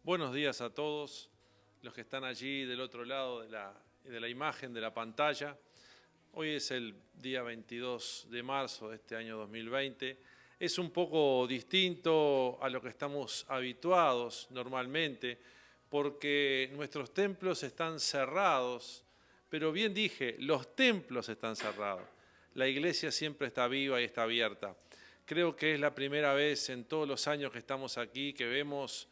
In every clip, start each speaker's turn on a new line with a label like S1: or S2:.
S1: Buenos días a todos los que están allí del otro lado de la imagen, de la pantalla. Hoy es el día 22 de marzo de este año 2020. Es un poco distinto a lo que estamos habituados normalmente, porque nuestros templos están cerrados, pero bien dije, los templos están cerrados. La iglesia siempre está viva y está abierta. Creo que es la primera vez en todos los años que estamos aquí que vemos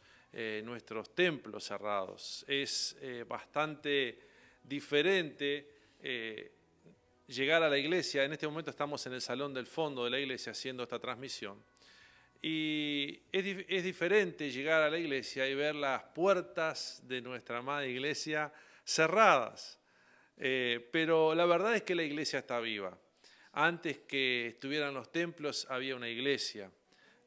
S1: nuestros templos cerrados. Es bastante diferente llegar a la iglesia. En este momento estamos en el salón del fondo de la iglesia haciendo esta transmisión. Y es diferente llegar a la iglesia y ver las puertas de nuestra amada iglesia cerradas. Pero la verdad es que la iglesia está viva. Antes que estuvieran los templos había una iglesia.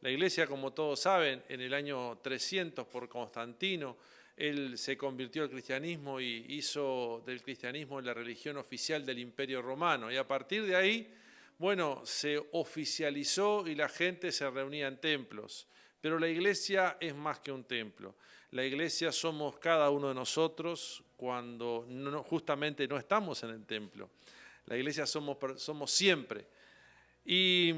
S1: La iglesia, como todos saben, en el año 300 por Constantino, él se convirtió al cristianismo y hizo del cristianismo la religión oficial del Imperio Romano. Y a partir de ahí, bueno, se oficializó y la gente se reunía en templos. Pero la iglesia es más que un templo. La iglesia somos cada uno de nosotros cuando justamente no estamos en el templo. La iglesia somos siempre. Y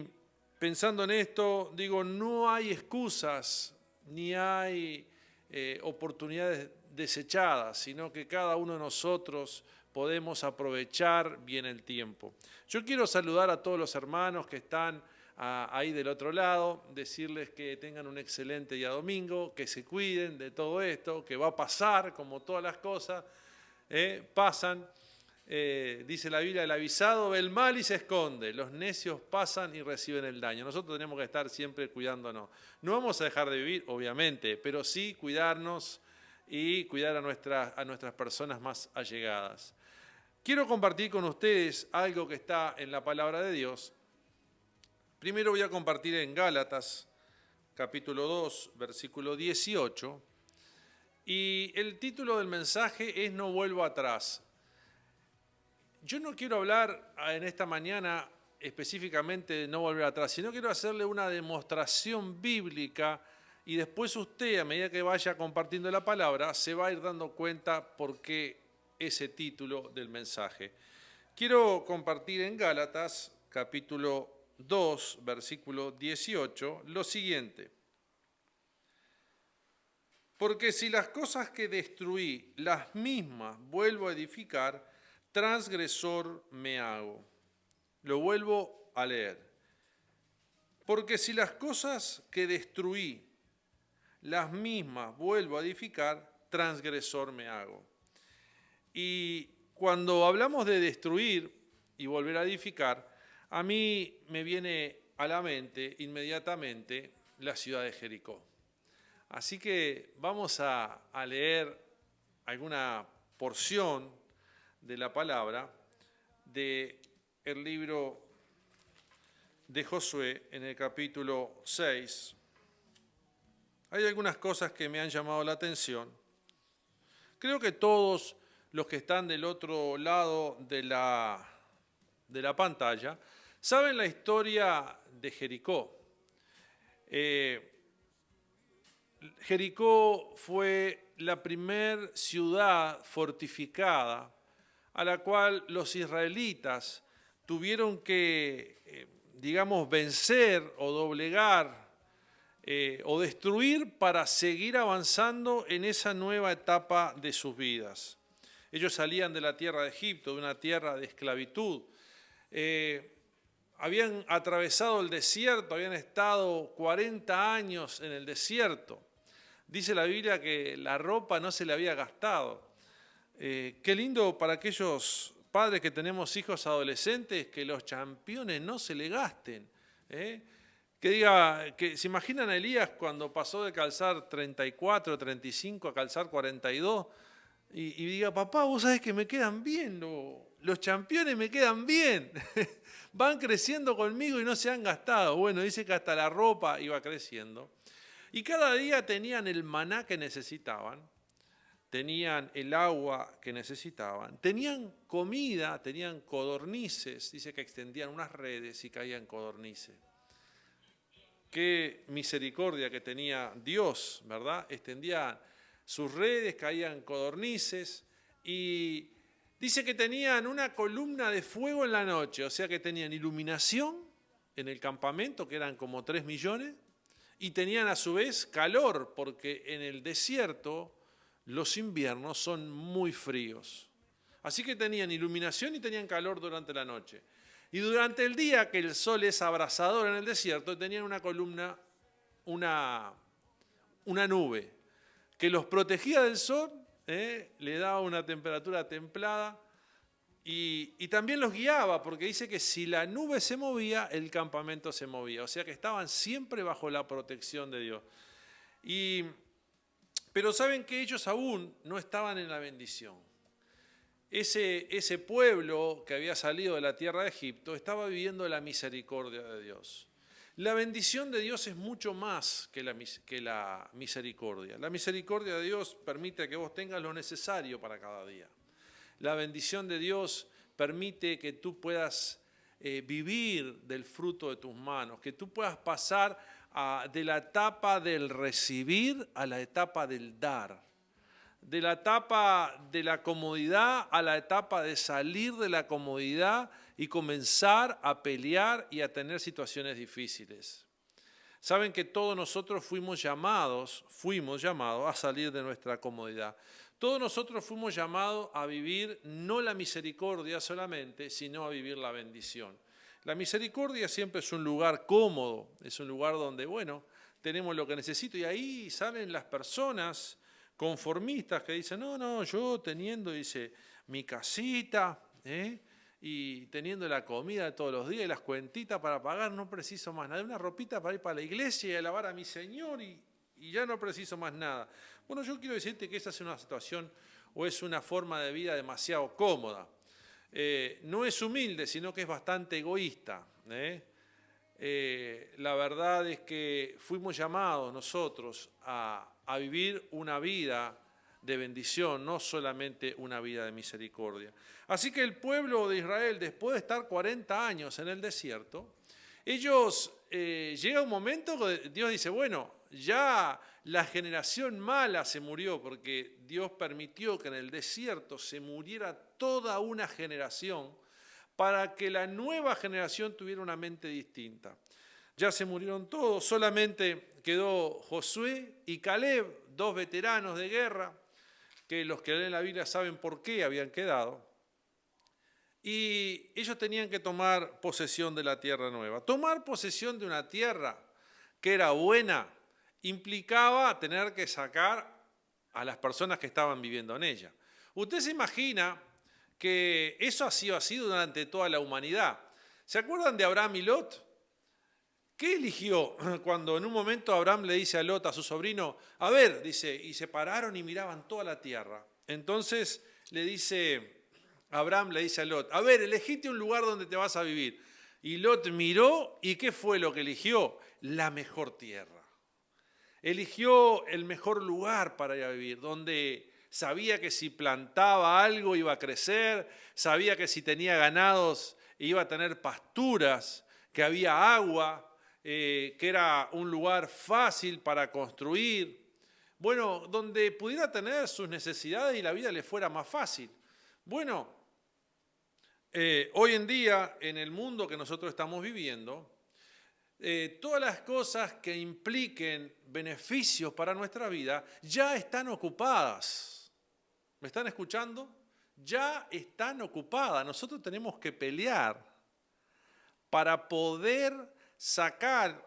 S1: pensando en esto, digo, no hay excusas ni hay oportunidades desechadas, sino que cada uno de nosotros podemos aprovechar bien el tiempo. Yo quiero saludar a todos los hermanos que están ahí del otro lado, decirles que tengan un excelente día domingo, que se cuiden de todo esto, que va a pasar como todas las cosas, pasan. Dice la Biblia, el avisado ve el mal y se esconde, los necios pasan y reciben el daño. Nosotros tenemos que estar siempre cuidándonos. No vamos a dejar de vivir, obviamente, pero sí cuidarnos y cuidar a nuestras personas más allegadas. Quiero compartir con ustedes algo que está en la palabra de Dios. Primero voy a compartir en Gálatas, capítulo 2, versículo 18. Y el título del mensaje es No vuelvo atrás. Yo no quiero hablar en esta mañana específicamente de no volver atrás, sino quiero hacerle una demostración bíblica y después usted, a medida que vaya compartiendo la palabra, se va a ir dando cuenta por qué ese título del mensaje. Quiero compartir en Gálatas, capítulo 2, versículo 18, lo siguiente. Porque si las cosas que destruí, las mismas vuelvo a edificar, transgresor me hago. Lo vuelvo a leer. Porque si las cosas que destruí, las mismas vuelvo a edificar, transgresor me hago. Y cuando hablamos de destruir y volver a edificar, a mí me viene a la mente inmediatamente la ciudad de Jericó. Así que vamos a leer alguna porción de la palabra del libro de Josué en el capítulo 6. Hay algunas cosas que me han llamado la atención. Creo que todos los que están del otro lado de la pantalla saben la historia de Jericó. Jericó fue la primer ciudad fortificada a la cual los israelitas tuvieron que, vencer o doblegar o destruir para seguir avanzando en esa nueva etapa de sus vidas. Ellos salían de la tierra de Egipto, de una tierra de esclavitud. Habían atravesado el desierto, habían estado 40 años en el desierto. Dice la Biblia que la ropa no se le había gastado. Qué lindo para aquellos padres que tenemos hijos adolescentes que los championes no se le gasten. Que se imaginan a Elías cuando pasó de calzar 34, 35 a calzar 42 y diga, papá, vos sabés que me quedan bien, los championes me quedan bien. Van creciendo conmigo y no se han gastado. Bueno, dice que hasta la ropa iba creciendo. Y cada día tenían el maná que necesitaban, tenían el agua que necesitaban, tenían comida, tenían codornices, dice que extendían unas redes y caían codornices. Qué misericordia que tenía Dios, ¿verdad? Extendía sus redes, caían codornices, y dice que tenían una columna de fuego en la noche, o sea que tenían iluminación en el campamento, que eran como 3 millones, y tenían a su vez calor, porque en el desierto los inviernos son muy fríos. Así que tenían iluminación y tenían calor durante la noche. Y durante el día, que el sol es abrasador en el desierto, tenían una columna, una nube, que los protegía del sol, le daba una temperatura templada y también los guiaba, porque dice que si la nube se movía, el campamento se movía. O sea que estaban siempre bajo la protección de Dios. Pero saben que ellos aún no estaban en la bendición. Ese pueblo que había salido de la tierra de Egipto estaba viviendo la misericordia de Dios. La bendición de Dios es mucho más que la misericordia. La misericordia de Dios permite que vos tengas lo necesario para cada día. La bendición de Dios permite que tú puedas vivir del fruto de tus manos, que tú puedas pasar de la etapa del recibir a la etapa del dar, de la etapa de la comodidad a la etapa de salir de la comodidad y comenzar a pelear y a tener situaciones difíciles. Saben que todos nosotros fuimos llamados a salir de nuestra comodidad. Todos nosotros fuimos llamados a vivir no la misericordia solamente, sino a vivir la bendición. La misericordia siempre es un lugar cómodo, es un lugar donde, bueno, tenemos lo que necesito, y ahí salen las personas conformistas que dicen, no, yo teniendo, dice, mi casita, y teniendo la comida de todos los días y las cuentitas para pagar, no preciso más nada. Una ropita para ir para la iglesia y alabar a mi Señor y ya no preciso más nada. Bueno, yo quiero decirte que esa es una situación o es una forma de vida demasiado cómoda. No es humilde, sino que es bastante egoísta. La verdad es que fuimos llamados nosotros a vivir una vida de bendición, no solamente una vida de misericordia. Así que el pueblo de Israel, después de estar 40 años en el desierto, ellos, llega un momento que Dios dice, bueno, ya la generación mala se murió, porque Dios permitió que en el desierto se muriera toda una generación para que la nueva generación tuviera una mente distinta. Ya se murieron todos, solamente quedó Josué y Caleb, 2 veteranos de guerra, que los que leen la Biblia saben por qué habían quedado, y ellos tenían que tomar posesión de la tierra nueva. Tomar posesión de una tierra que era buena implicaba tener que sacar a las personas que estaban viviendo en ella. Usted se imagina que eso ha sido así durante toda la humanidad. ¿Se acuerdan de Abraham y Lot? ¿Qué eligió cuando en un momento Abraham le dice a Lot, a su sobrino, a ver, dice, y se pararon y miraban toda la tierra? Entonces Abraham le dice a Lot, a ver, elegite un lugar donde te vas a vivir. Y Lot miró, ¿y qué fue lo que eligió? La mejor tierra. Eligió el mejor lugar para ir a vivir, donde sabía que si plantaba algo iba a crecer, sabía que si tenía ganados iba a tener pasturas, que había agua, que era un lugar fácil para construir, bueno, donde pudiera tener sus necesidades y la vida le fuera más fácil. Bueno, hoy en día, en el mundo que nosotros estamos viviendo, todas las cosas que impliquen beneficios para nuestra vida ya están ocupadas. ¿Me están escuchando? Ya están ocupadas. Nosotros tenemos que pelear para poder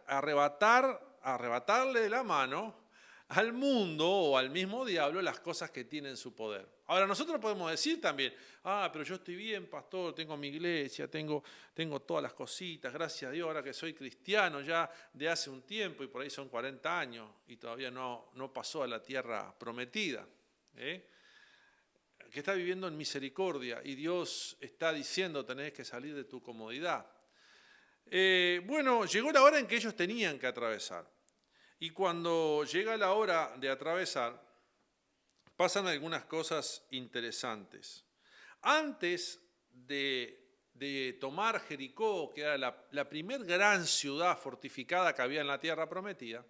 S1: arrebatarle de la mano al mundo o al mismo diablo las cosas que tienen su poder. Ahora, nosotros podemos decir también, pero yo estoy bien, pastor, tengo mi iglesia, tengo todas las cositas, gracias a Dios, ahora que soy cristiano ya de hace un tiempo, y por ahí son 40 años, y todavía no pasó a la tierra prometida, que está viviendo en misericordia, y Dios está diciendo, tenés que salir de tu comodidad. Bueno, llegó la hora en que ellos tenían que atravesar. Y cuando llega la hora de atravesar, pasan algunas cosas interesantes. Antes de tomar Jericó, que era la primer gran ciudad fortificada que había en la tierra prometida,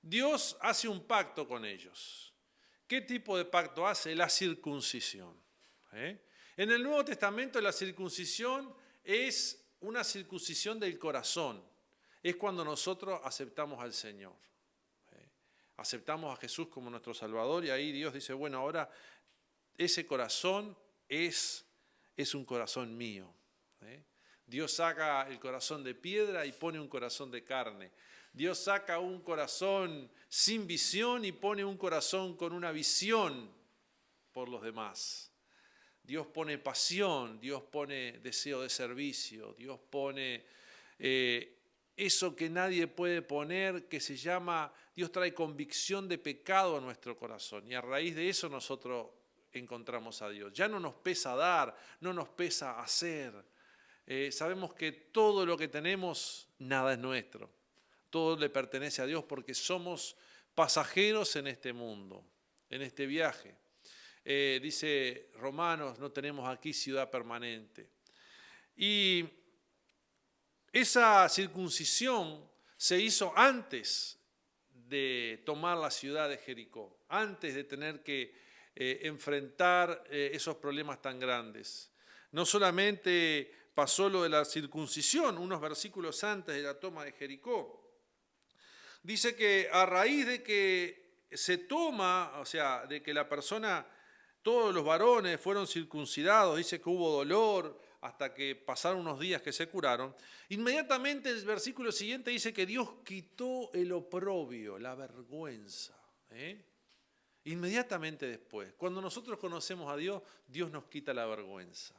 S1: Dios hace un pacto con ellos. ¿Qué tipo de pacto hace? La circuncisión. En el Nuevo Testamento la circuncisión es una circuncisión del corazón. Es cuando nosotros aceptamos al Señor. Aceptamos a Jesús como nuestro Salvador y ahí Dios dice, bueno, ahora ese corazón es un corazón mío. Dios saca el corazón de piedra y pone un corazón de carne. Dios saca un corazón sin visión y pone un corazón con una visión por los demás. Dios pone pasión, Dios pone deseo de servicio, Dios pone eso que nadie puede poner, que se llama, Dios trae convicción de pecado a nuestro corazón. Y a raíz de eso nosotros encontramos a Dios. Ya no nos pesa dar, no nos pesa hacer. Sabemos que todo lo que tenemos, nada es nuestro. Todo le pertenece a Dios porque somos pasajeros en este mundo, en este viaje. Dice Romanos, no tenemos aquí ciudad permanente. Y esa circuncisión se hizo antes de tomar la ciudad de Jericó, antes de tener que enfrentar esos problemas tan grandes. No solamente pasó lo de la circuncisión, unos versículos antes de la toma de Jericó. Dice que a raíz de que se toma, o sea, de que la persona, todos los varones fueron circuncidados, dice que hubo dolor hasta que pasaron unos días que se curaron, inmediatamente el versículo siguiente dice que Dios quitó el oprobio, la vergüenza. Inmediatamente después, cuando nosotros conocemos a Dios, Dios nos quita la vergüenza.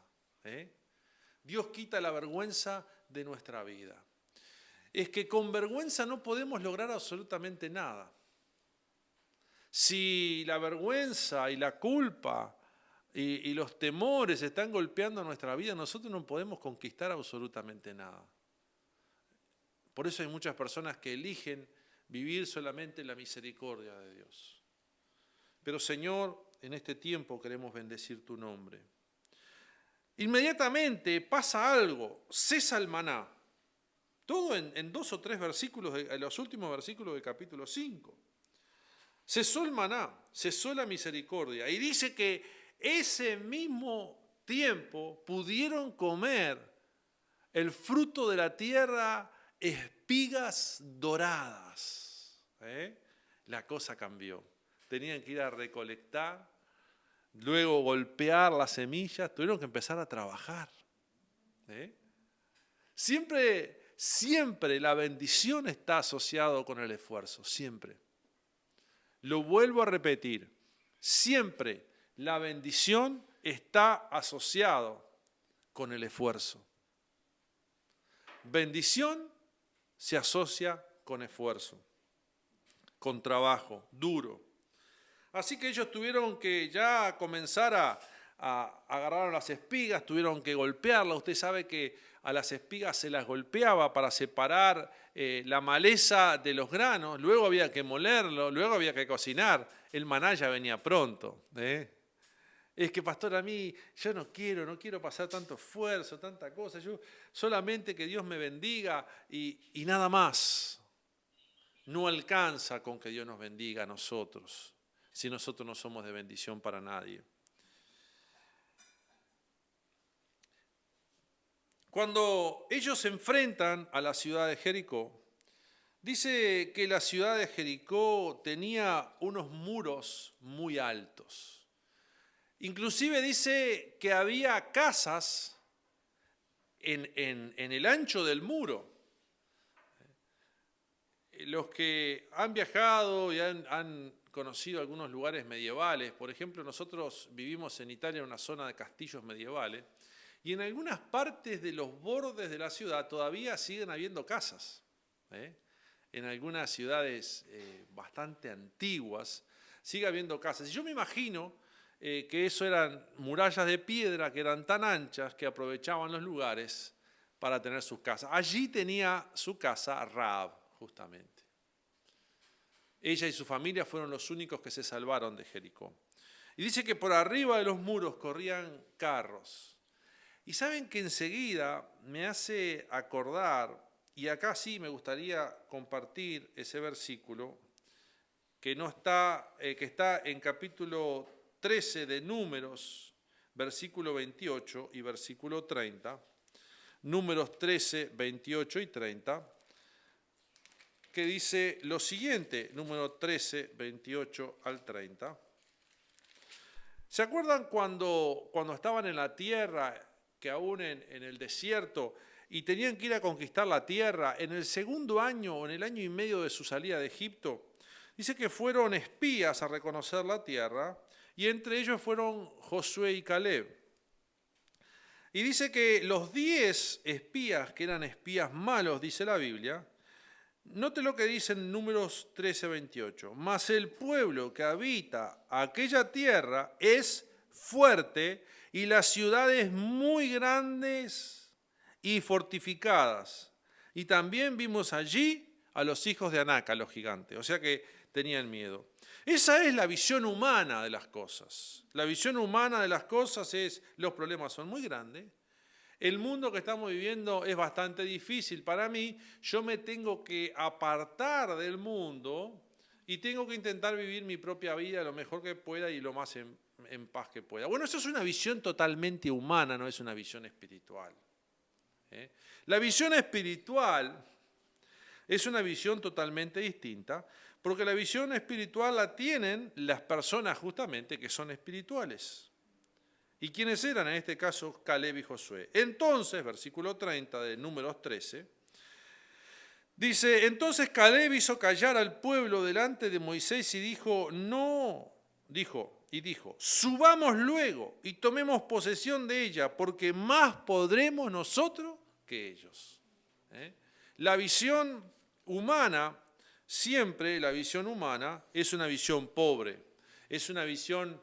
S1: Dios quita la vergüenza de nuestra vida. Es que con vergüenza no podemos lograr absolutamente nada. Si la vergüenza y la culpa y los temores están golpeando nuestra vida, nosotros no podemos conquistar absolutamente nada. Por eso hay muchas personas que eligen vivir solamente en la misericordia de Dios. Pero Señor, en este tiempo queremos bendecir tu nombre. Inmediatamente pasa algo, cesa el maná. Todo en 2 o 3 versículos, en los últimos versículos del capítulo 5. Cesó el maná, cesó la misericordia. Y dice que ese mismo tiempo pudieron comer el fruto de la tierra, espigas doradas. La cosa cambió. Tenían que ir a recolectar, luego golpear las semillas, tuvieron que empezar a trabajar. Siempre la bendición está asociada con el esfuerzo, siempre. Lo vuelvo a repetir, siempre la bendición está asociada con el esfuerzo. Bendición se asocia con esfuerzo, con trabajo duro. Así que ellos tuvieron que ya comenzar a agarrar las espigas, tuvieron que golpearlas. Usted sabe que a las espigas se las golpeaba para separar la maleza de los granos, luego había que molerlo, luego había que cocinar. El maná ya venía pronto. Es que, pastor, a mí yo no quiero pasar tanto esfuerzo, tanta cosa, yo solamente que Dios me bendiga y nada más. No alcanza con que Dios nos bendiga a nosotros, si nosotros no somos de bendición para nadie. Cuando ellos se enfrentan a la ciudad de Jericó, dice que la ciudad de Jericó tenía unos muros muy altos. Inclusive dice que había casas en el ancho del muro. Los que han viajado y han conocido algunos lugares medievales, por ejemplo, nosotros vivimos en Italia en una zona de castillos medievales, y en algunas partes de los bordes de la ciudad todavía siguen habiendo casas. En algunas ciudades bastante antiguas sigue habiendo casas. Y yo me imagino que eso eran murallas de piedra que eran tan anchas que aprovechaban los lugares para tener sus casas. Allí tenía su casa Rahab, justamente. Ella y su familia fueron los únicos que se salvaron de Jericó. Y dice que por arriba de los muros corrían carros. Y saben que enseguida me hace acordar, y acá sí me gustaría compartir ese versículo, que está en capítulo 13 de Números, versículo 28 y versículo 30. Números 13, 28 y 30, que dice lo siguiente, número 13, 28 al 30. ¿Se acuerdan cuando estaban en la tierra, que aún en el desierto, y tenían que ir a conquistar la tierra? En el segundo año o en el año y medio de su salida de Egipto, dice que fueron espías a reconocer la tierra, y entre ellos fueron Josué y Caleb. Y dice que los 10 espías, que eran espías malos, dice la Biblia, note lo que dice en Números 13, 28. Mas el pueblo que habita aquella tierra es fuerte y las ciudades muy grandes y fortificadas. Y también vimos allí a los hijos de Anac, a los gigantes. O sea que tenían miedo. Esa es la visión humana de las cosas. La visión humana de las cosas es, los problemas son muy grandes, el mundo que estamos viviendo es bastante difícil para mí, yo me tengo que apartar del mundo y tengo que intentar vivir mi propia vida lo mejor que pueda y lo más en paz que pueda. Bueno, eso es una visión totalmente humana, no es una visión espiritual. La visión espiritual es una visión totalmente distinta, porque la visión espiritual la tienen las personas justamente que son espirituales. ¿Y quiénes eran? En este caso, Caleb y Josué. Entonces, versículo 30 de Números 13, dice, entonces Caleb hizo callar al pueblo delante de Moisés y dijo, subamos luego y tomemos posesión de ella, porque más podremos nosotros que ellos. La visión humana, siempre la visión humana es una visión pobre, es una visión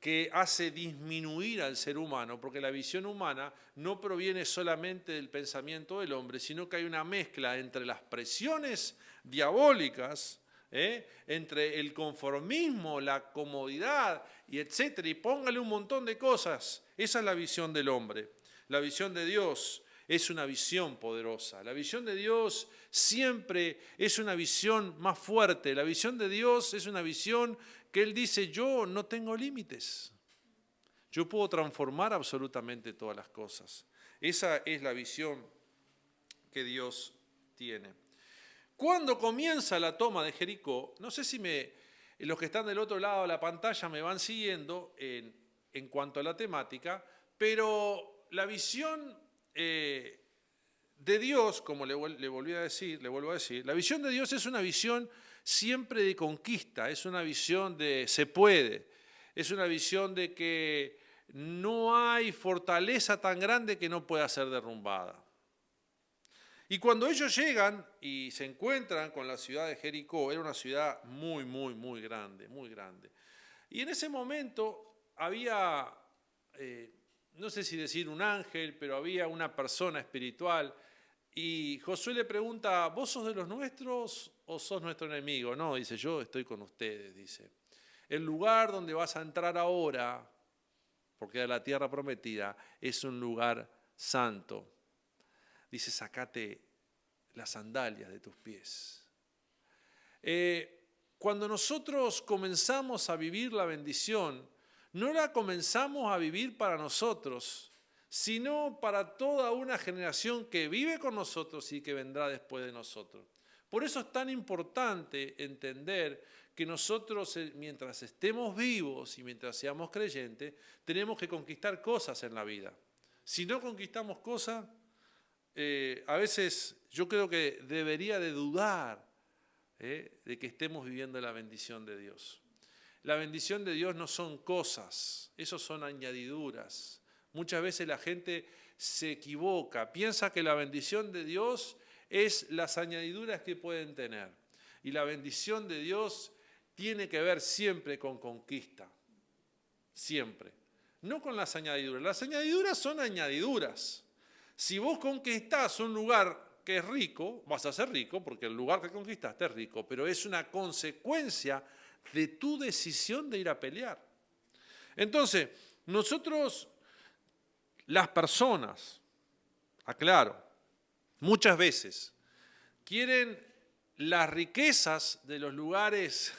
S1: que hace disminuir al ser humano, porque la visión humana no proviene solamente del pensamiento del hombre, sino que hay una mezcla entre las presiones diabólicas, entre el conformismo, la comodidad, y etcétera, y póngale un montón de cosas. Esa es la visión del hombre. La visión de Dios es una visión poderosa. La visión de Dios siempre es una visión más fuerte. La visión de Dios es una visión que Él dice, yo no tengo límites. Yo puedo transformar absolutamente todas las cosas. Esa es la visión que Dios tiene. Cuando comienza la toma de Jericó, no sé si los que están del otro lado de la pantalla me van siguiendo en cuanto a la temática, pero la visión de Dios, como le vuelvo a decir, la visión de Dios es una visión siempre de conquista, es una visión de se puede, es una visión de que no hay fortaleza tan grande que no pueda ser derrumbada. Y cuando ellos llegan y se encuentran con la ciudad de Jericó, era una ciudad muy, muy, muy grande, muy grande. Y en ese momento había, no sé si decir un ángel, pero había una persona espiritual. Y Josué le pregunta, ¿vos sos de los nuestros o sos nuestro enemigo? No, dice, yo estoy con ustedes, dice. El lugar donde vas a entrar ahora, porque era la tierra prometida, es un lugar santo. Dice, sacate las sandalias de tus pies. Cuando nosotros comenzamos a vivir la bendición, no la comenzamos a vivir para nosotros, sino para toda una generación que vive con nosotros y que vendrá después de nosotros. Por eso es tan importante entender que nosotros, mientras estemos vivos y mientras seamos creyentes, tenemos que conquistar cosas en la vida. Si no conquistamos cosas, a veces yo creo que debería de dudar de que estemos viviendo la bendición de Dios. La bendición de Dios no son cosas, esos son añadiduras. Muchas veces la gente se equivoca, piensa que la bendición de Dios es las añadiduras que pueden tener. Y la bendición de Dios tiene que ver siempre con conquista, siempre. No con las añadiduras. Las añadiduras son añadiduras. Si vos conquistás un lugar que es rico, vas a ser rico porque el lugar que conquistaste es rico, pero es una consecuencia de tu decisión de ir a pelear. Entonces, nosotros, las personas, aclaro, muchas veces quieren las riquezas de los lugares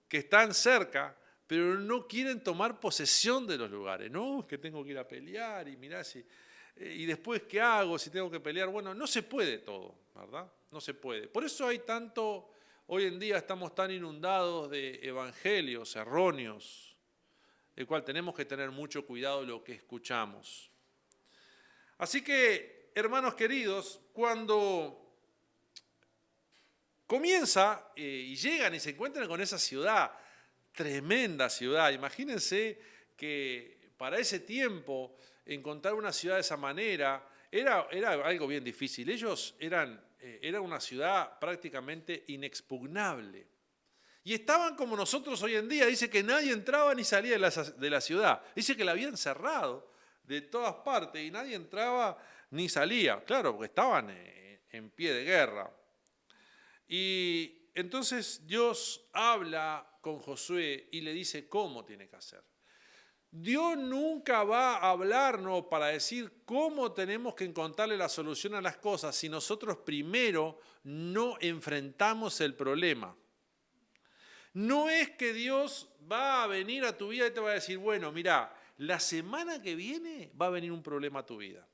S1: que están cerca, pero no quieren tomar posesión de los lugares. No, es que tengo que ir a pelear y mirá si... ¿Y después qué hago si tengo que pelear? Bueno, no se puede todo, ¿verdad? No se puede. Por eso hay tanto, hoy en día estamos tan inundados de evangelios erróneos, el cual tenemos que tener mucho cuidado de lo que escuchamos. Así que, hermanos queridos, cuando comienza y llegan y se encuentran con esa ciudad, tremenda ciudad, imagínense que para ese tiempo encontrar una ciudad de esa manera era algo bien difícil. Ellos era una ciudad prácticamente inexpugnable. Y estaban como nosotros hoy en día, dice que nadie entraba ni salía de la ciudad. Dice que la habían cerrado de todas partes y nadie entraba ni salía. Claro, porque estaban en pie de guerra. Y entonces Dios habla con Josué y le dice cómo tiene que hacer. Dios nunca va a hablarnos para decir cómo tenemos que encontrarle la solución a las cosas si nosotros primero no enfrentamos el problema. No es que Dios va a venir a tu vida y te va a decir, bueno, mira, la semana que viene va a venir un problema a tu vida.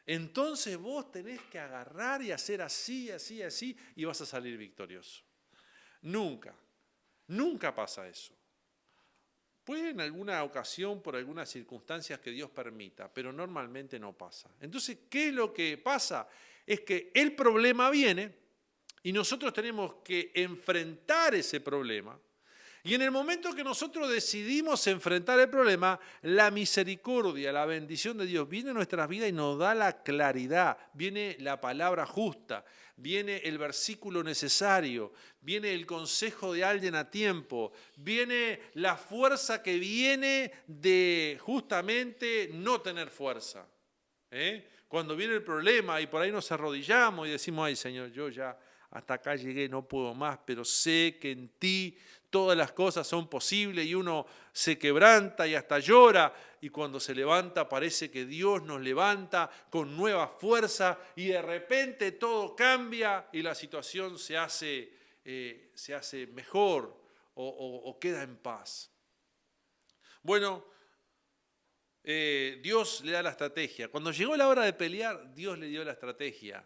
S1: Entonces vos tenés que agarrar y hacer así, así, así y vas a salir victorioso. Nunca, nunca pasa eso. Puede en alguna ocasión, por algunas circunstancias que Dios permita, pero normalmente no pasa. Entonces, ¿qué es lo que pasa? Es que el problema viene y nosotros tenemos que enfrentar ese problema. Y en el momento que nosotros decidimos enfrentar el problema, la misericordia, la bendición de Dios viene a nuestras vidas y nos da la claridad, viene la palabra justa, viene el versículo necesario, viene el consejo de alguien a tiempo, viene la fuerza que viene de justamente no tener fuerza. Cuando viene el problema y por ahí nos arrodillamos y decimos, ay Señor, yo ya hasta acá llegué, no puedo más, pero sé que en ti todas las cosas son posibles y uno se quebranta y hasta llora y cuando se levanta parece que Dios nos levanta con nueva fuerza y de repente todo cambia y la situación se hace mejor o queda en paz. Bueno, Dios le da la estrategia. Cuando llegó la hora de pelear, Dios le dio la estrategia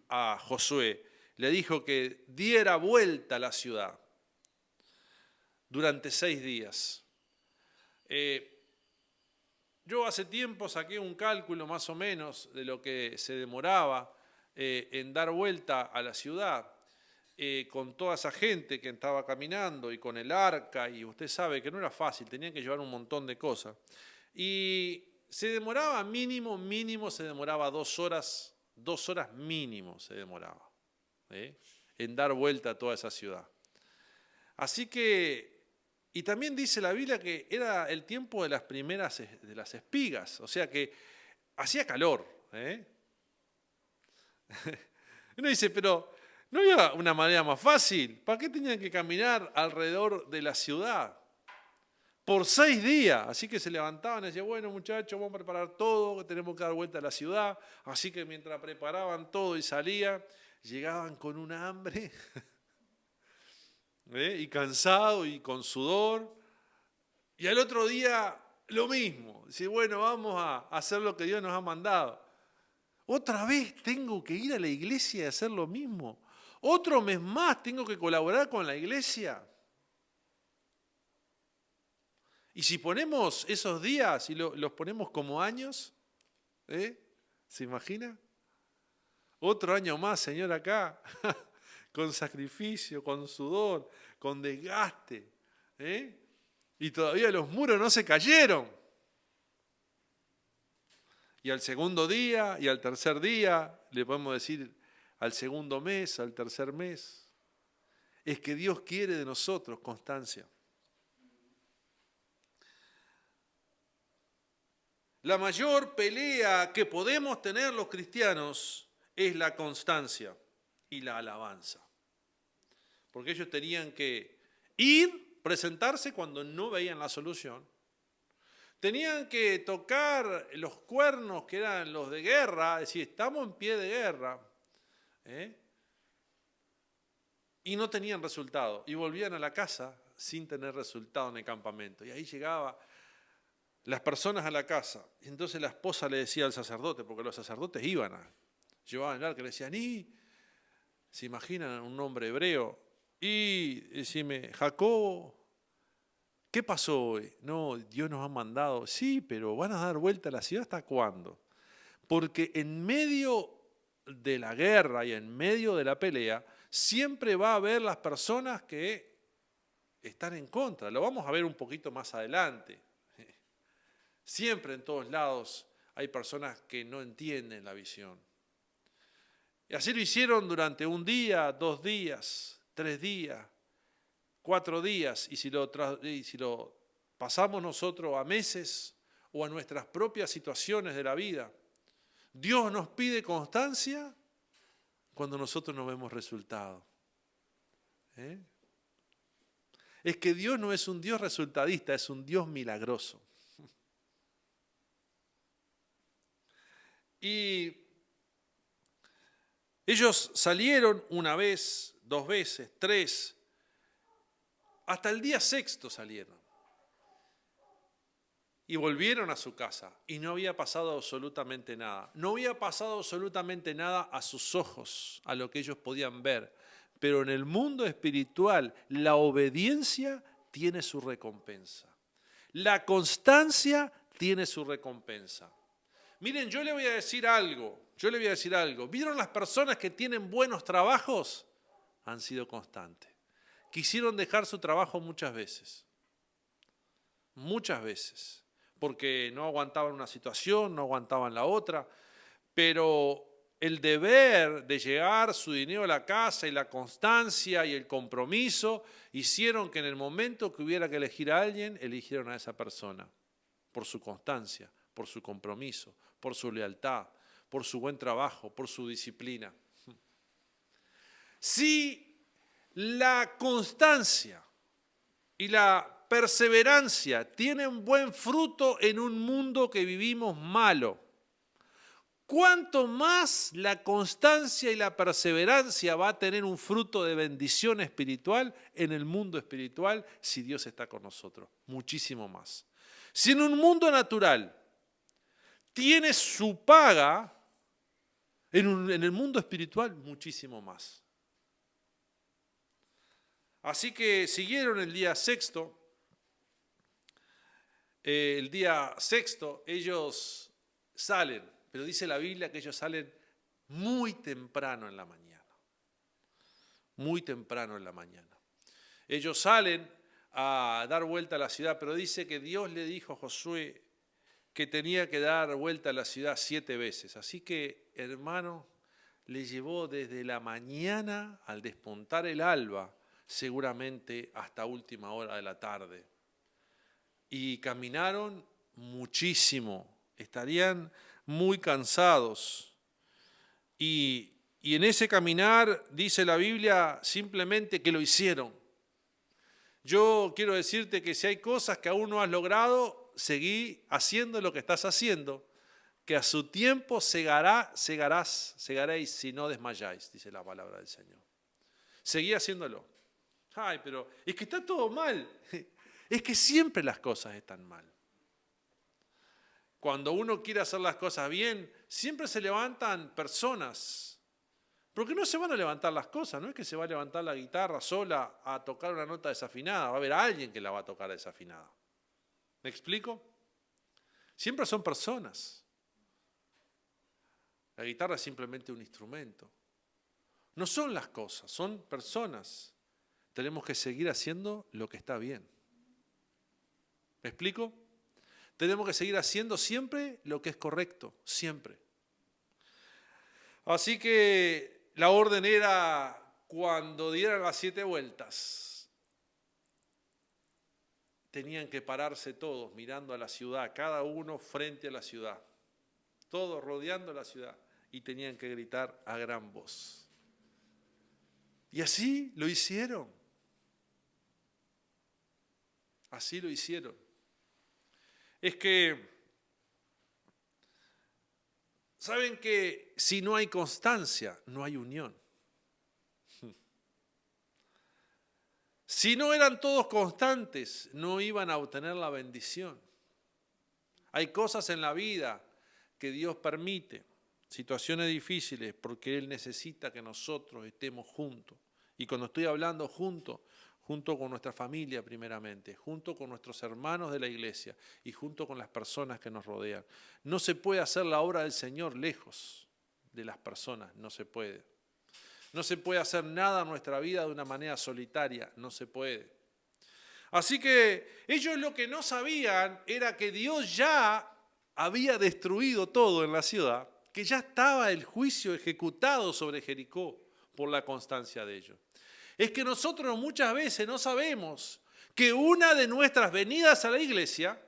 S1: a Josué. Le dijo que diera vuelta a la ciudad durante 6 días. Yo hace tiempo saqué un cálculo más o menos de lo que se demoraba en dar vuelta a la ciudad con toda esa gente que estaba caminando y con el arca, y usted sabe que no era fácil, tenían que llevar un montón de cosas. Y se demoraba mínimo se demoraba 2 horas mínimo se demoraba en dar vuelta a toda esa ciudad. Así que, y también dice la Biblia que era el tiempo de las primeras, de las espigas, o sea que hacía calor. Uno dice, pero ¿no había una manera más fácil? ¿Para qué tenían que caminar alrededor de la ciudad? Por 6 días, así que se levantaban y decían, bueno muchachos, vamos a preparar todo, tenemos que dar vuelta a la ciudad, así que mientras preparaban todo y salían, llegaban con un hambre y cansado y con sudor, y al otro día lo mismo, dice, bueno, vamos a hacer lo que Dios nos ha mandado. Otra vez tengo que ir a la iglesia y hacer lo mismo, otro mes más tengo que colaborar con la iglesia. Y si ponemos esos días y los ponemos como años, ¿se imagina? Otro año más, Señor, acá, con sacrificio, con sudor, con desgaste. Y todavía los muros no se cayeron. Y al segundo día y al tercer día, le podemos decir al segundo mes, al tercer mes, es que Dios quiere de nosotros constancia. La mayor pelea que podemos tener los cristianos es la constancia y la alabanza. Porque ellos tenían que ir, presentarse cuando no veían la solución. Tenían que tocar los cuernos que eran los de guerra, es decir, estamos en pie de guerra. y no tenían resultado. Y volvían a la casa sin tener resultado en el campamento. Y ahí llegaban las personas a la casa. Y entonces la esposa le decía al sacerdote, porque los sacerdotes llevaban el arca, le decían, y se imaginan un nombre hebreo, y decime, Jacobo, ¿qué pasó hoy? No, Dios nos ha mandado. Sí, pero ¿van a dar vuelta a la ciudad hasta cuándo? Porque en medio de la guerra y en medio de la pelea, siempre va a haber las personas que están en contra. Lo vamos a ver un poquito más adelante. Siempre en todos lados hay personas que no entienden la visión. Y así lo hicieron durante un día, 2 días, 3 días, 4 días. Y si lo pasamos nosotros a meses o a nuestras propias situaciones de la vida, Dios nos pide constancia cuando nosotros no vemos resultado. Es que Dios no es un Dios resultadista, es un Dios milagroso. Y ellos salieron 1 vez, 2 veces, 3, hasta el día 6º salieron. Y volvieron a su casa y no había pasado absolutamente nada. No había pasado absolutamente nada a sus ojos, a lo que ellos podían ver. Pero en el mundo espiritual, la obediencia tiene su recompensa. La constancia tiene su recompensa. Miren, yo le voy a decir algo. ¿Vieron las personas que tienen buenos trabajos? Han sido constantes. Quisieron dejar su trabajo muchas veces. Muchas veces. Porque no aguantaban una situación, no aguantaban la otra, pero el deber de llevar su dinero a la casa y la constancia y el compromiso hicieron que en el momento que hubiera que elegir a alguien, eligieron a esa persona, por su constancia, por su compromiso, por su lealtad, por su buen trabajo, por su disciplina. Si la constancia y la perseverancia tienen buen fruto en un mundo que vivimos malo, ¿cuánto más la constancia y la perseverancia va a tener un fruto de bendición espiritual en el mundo espiritual si Dios está con nosotros? Muchísimo más. Si en un mundo natural tiene su paga, en el mundo espiritual muchísimo más. Así que siguieron el día 6º. El día 6º ellos salen, pero dice la Biblia que ellos salen muy temprano en la mañana. Muy temprano en la mañana. Ellos salen a dar vuelta a la ciudad, pero dice que Dios le dijo a Josué que tenía que dar vuelta a la ciudad 7 veces. Así que, hermano, le llevó desde la mañana al despuntar el alba, seguramente hasta última hora de la tarde. Y caminaron muchísimo, estarían muy cansados. Y en ese caminar, dice la Biblia, simplemente que lo hicieron. Yo quiero decirte que si hay cosas que aún no has logrado, seguí haciendo lo que estás haciendo, que a su tiempo segaréis si no desmayáis, dice la palabra del Señor. Seguí haciéndolo. Ay, pero es que está todo mal. Es que siempre las cosas están mal. Cuando uno quiere hacer las cosas bien, siempre se levantan personas. Porque no se van a levantar las cosas, no es que se va a levantar la guitarra sola a tocar una nota desafinada, va a haber alguien que la va a tocar desafinada. ¿Me explico? Siempre son personas. La guitarra es simplemente un instrumento. No son las cosas, son personas. Tenemos que seguir haciendo lo que está bien. ¿Me explico? Tenemos que seguir haciendo siempre lo que es correcto, siempre. Así que la orden era cuando dieran las 7 vueltas, tenían que pararse todos mirando a la ciudad, cada uno frente a la ciudad, todos rodeando la ciudad y tenían que gritar a gran voz. Y así lo hicieron. Así lo hicieron. Es que, ¿saben que si no hay constancia, no hay unión? Si no eran todos constantes, no iban a obtener la bendición. Hay cosas en la vida que Dios permite, situaciones difíciles, porque Él necesita que nosotros estemos juntos. Y cuando estoy hablando juntos, junto con nuestra familia primeramente, junto con nuestros hermanos de la iglesia y junto con las personas que nos rodean. No se puede hacer la obra del Señor lejos de las personas, no se puede. No se puede hacer nada en nuestra vida de una manera solitaria, no se puede. Así que ellos lo que no sabían era que Dios ya había destruido todo en la ciudad, que ya estaba el juicio ejecutado sobre Jericó por la constancia de ellos. Es que nosotros muchas veces no sabemos que una de nuestras venidas a la iglesia,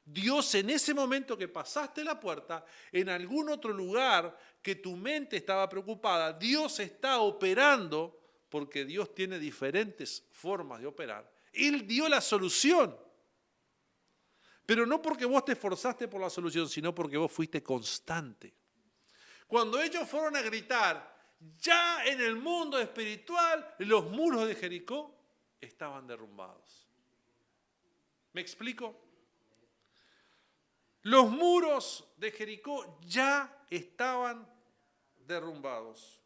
S1: Dios en ese momento que pasaste la puerta, en algún otro lugar que tu mente estaba preocupada, Dios está operando, porque Dios tiene diferentes formas de operar. Él dio la solución, pero no porque vos te esforzaste por la solución, sino porque vos fuiste constante. Cuando ellos fueron a gritar, ya en el mundo espiritual, los muros de Jericó estaban derrumbados. ¿Me explico? Los muros de Jericó ya estaban derrumbados.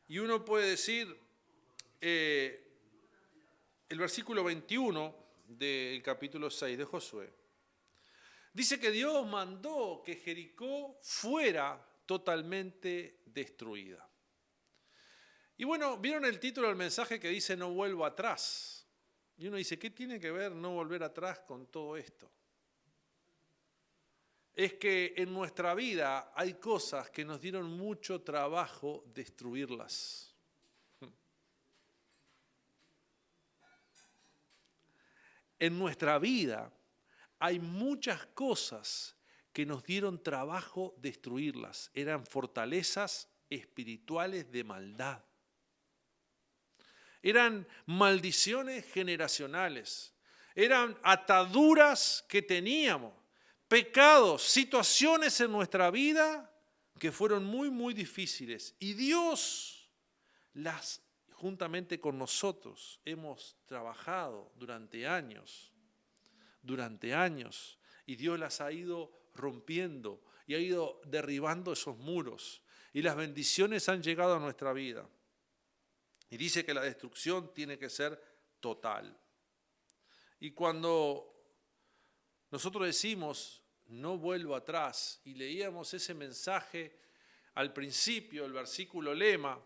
S1: Y uno puede decir, el versículo 21 del capítulo 6 de Josué, dice que Dios mandó que Jericó fuera totalmente destruida. Y bueno, ¿vieron el título del mensaje que dice no vuelvo atrás? Y uno dice, ¿qué tiene que ver no volver atrás con todo esto? Es que en nuestra vida hay cosas que nos dieron mucho trabajo destruirlas. En nuestra vida hay muchas cosas que nos dieron trabajo destruirlas. Eran fortalezas espirituales de maldad. Eran maldiciones generacionales. Eran ataduras que teníamos. Pecados, situaciones en nuestra vida que fueron muy, muy difíciles. Y Dios las, juntamente con nosotros, hemos trabajado durante años. Y Dios las ha ido rompiendo y ha ido derribando esos muros y las bendiciones han llegado a nuestra vida. Y dice que la destrucción tiene que ser total. Y cuando nosotros decimos, no vuelvo atrás, y leíamos ese mensaje al principio, el versículo lema,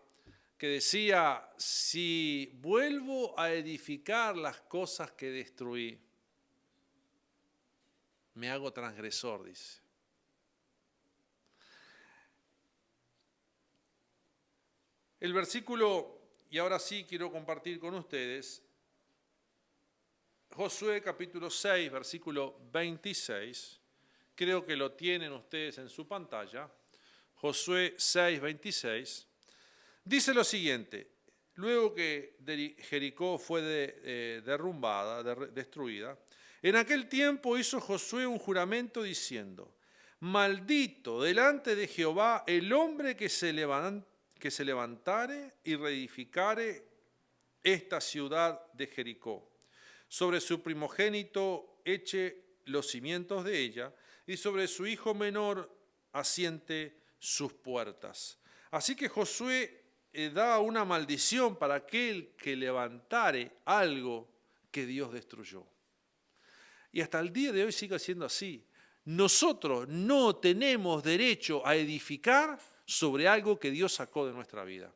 S1: que decía, si vuelvo a edificar las cosas que destruí, me hago transgresor, dice. El versículo, y ahora sí quiero compartir con ustedes, Josué capítulo 6, versículo 26, creo que lo tienen ustedes en su pantalla, Josué 6, 26, dice lo siguiente, luego que Jericó fue derrumbada, destruida, en aquel tiempo hizo Josué un juramento diciendo, maldito delante de Jehová el hombre que se levantare y reedificare esta ciudad de Jericó. Sobre su primogénito eche los cimientos de ella, y sobre su hijo menor asiente sus puertas. Así que Josué da una maldición para aquel que levantare algo que Dios destruyó. Y hasta el día de hoy sigue siendo así. Nosotros no tenemos derecho a edificar sobre algo que Dios sacó de nuestra vida.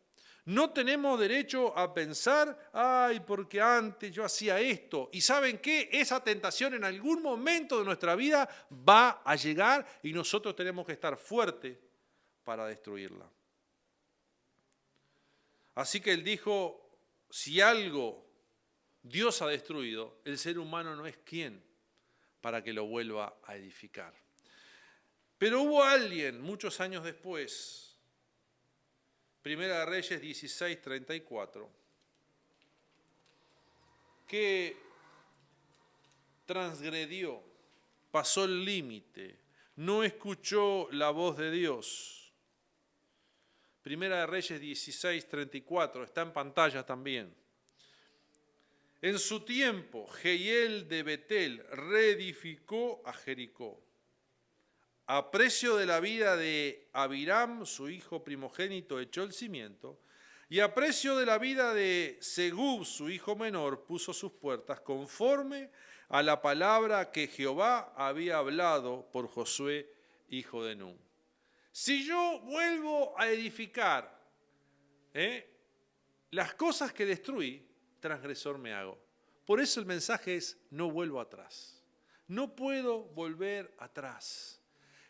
S1: No tenemos derecho a pensar, ay, porque antes yo hacía esto. Y ¿saben qué? Esa tentación en algún momento de nuestra vida va a llegar y nosotros tenemos que estar fuertes para destruirla. Así que él dijo, si algo Dios ha destruido, el ser humano no es quien para que lo vuelva a edificar. Pero hubo alguien, muchos años después, Primera de Reyes 16, 34, que transgredió, pasó el límite, no escuchó la voz de Dios, Primera de Reyes 16:34, está en pantalla también. En su tiempo, Jehiel de Betel reedificó a Jericó, a precio de la vida de Abiram, su hijo primogénito, echó el cimiento, y a precio de la vida de Segub, su hijo menor, puso sus puertas, conforme a la palabra que Jehová había hablado por Josué, hijo de Nun. Si yo vuelvo a edificar las cosas que destruí, transgresor me hago. Por eso el mensaje es: no vuelvo atrás. No puedo volver atrás.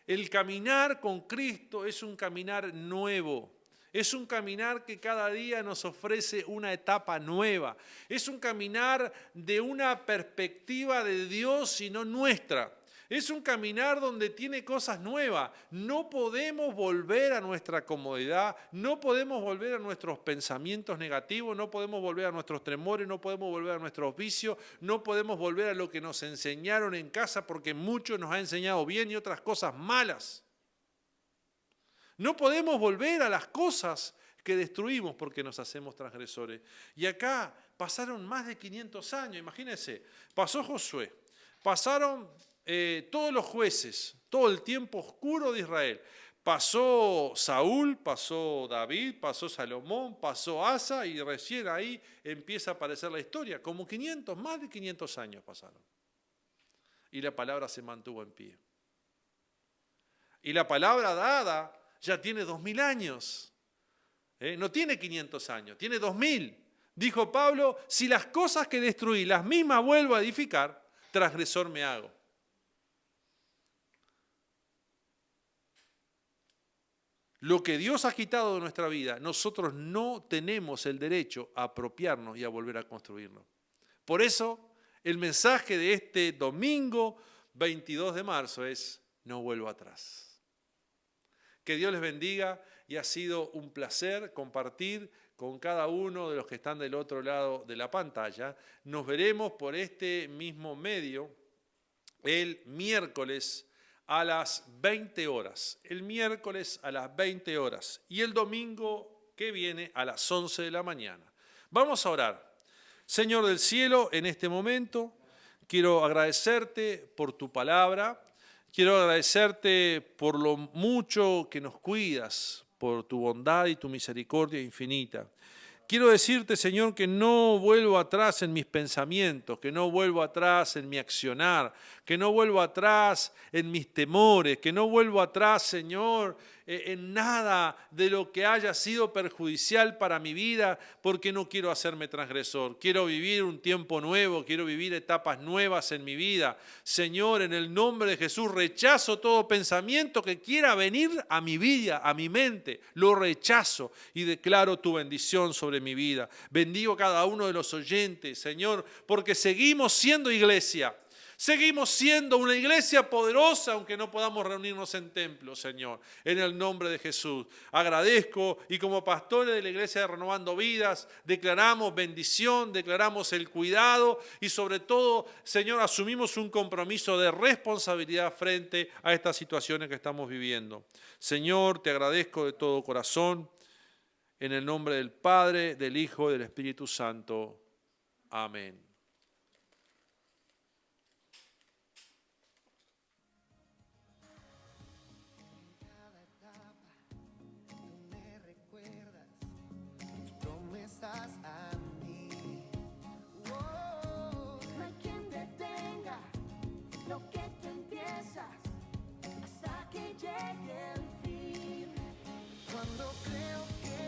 S1: El caminar con Cristo es un caminar nuevo. Es un caminar que cada día nos ofrece una etapa nueva. Es un caminar de una perspectiva de Dios y no nuestra. Es un caminar donde tiene cosas nuevas. No podemos volver a nuestra comodidad, no podemos volver a nuestros pensamientos negativos, no podemos volver a nuestros temores, no podemos volver a nuestros vicios, no podemos volver a lo que nos enseñaron en casa, porque muchos nos ha enseñado bien y otras cosas malas. No podemos volver a las cosas que destruimos porque nos hacemos transgresores. Y acá pasaron más de 500 años, imagínense, pasó Josué, pasaron todos los jueces, todo el tiempo oscuro de Israel. Pasó Saúl, pasó David, pasó Salomón, pasó Asa y recién ahí empieza a aparecer la historia. Como 500, más de 500 años pasaron. Y la palabra se mantuvo en pie. Y la palabra dada ya tiene 2000 años. No tiene 500 años, tiene 2000. Dijo Pablo: si las cosas que destruí, las mismas vuelvo a edificar, transgresor me hago. Lo que Dios ha quitado de nuestra vida, nosotros no tenemos el derecho a apropiarnos y a volver a construirlo. Por eso, el mensaje de este domingo 22 de marzo es: no vuelvo atrás. Que Dios les bendiga, y ha sido un placer compartir con cada uno de los que están del otro lado de la pantalla. Nos veremos por este mismo medio el miércoles a las 20 horas. El miércoles a las 20 horas. Y el domingo que viene a las 11 de la mañana. Vamos a orar. Señor del cielo, en este momento quiero agradecerte por tu palabra. Quiero agradecerte por lo mucho que nos cuidas, por tu bondad y tu misericordia infinita. Quiero decirte, Señor, que no vuelvo atrás en mis pensamientos, que no vuelvo atrás en mi accionar, que no vuelvo atrás en mis temores, que no vuelvo atrás, Señor, en nada de lo que haya sido perjudicial para mi vida, porque no quiero hacerme transgresor. Quiero vivir un tiempo nuevo, quiero vivir etapas nuevas en mi vida. Señor, en el nombre de Jesús, rechazo todo pensamiento que quiera venir a mi vida, a mi mente. Lo rechazo y declaro tu bendición sobre mi vida. Bendigo a cada uno de los oyentes, Señor, porque seguimos siendo iglesia. Seguimos siendo una iglesia poderosa, aunque no podamos reunirnos en templos, Señor. En el nombre de Jesús. Agradezco, y como pastores de la iglesia de Renovando Vidas, declaramos bendición, declaramos el cuidado y sobre todo, Señor, asumimos un compromiso de responsabilidad frente a estas situaciones que estamos viviendo. Señor, te agradezco de todo corazón. En el nombre del Padre, del Hijo y del Espíritu Santo. Amén.
S2: Llegue el fin, cuando creo que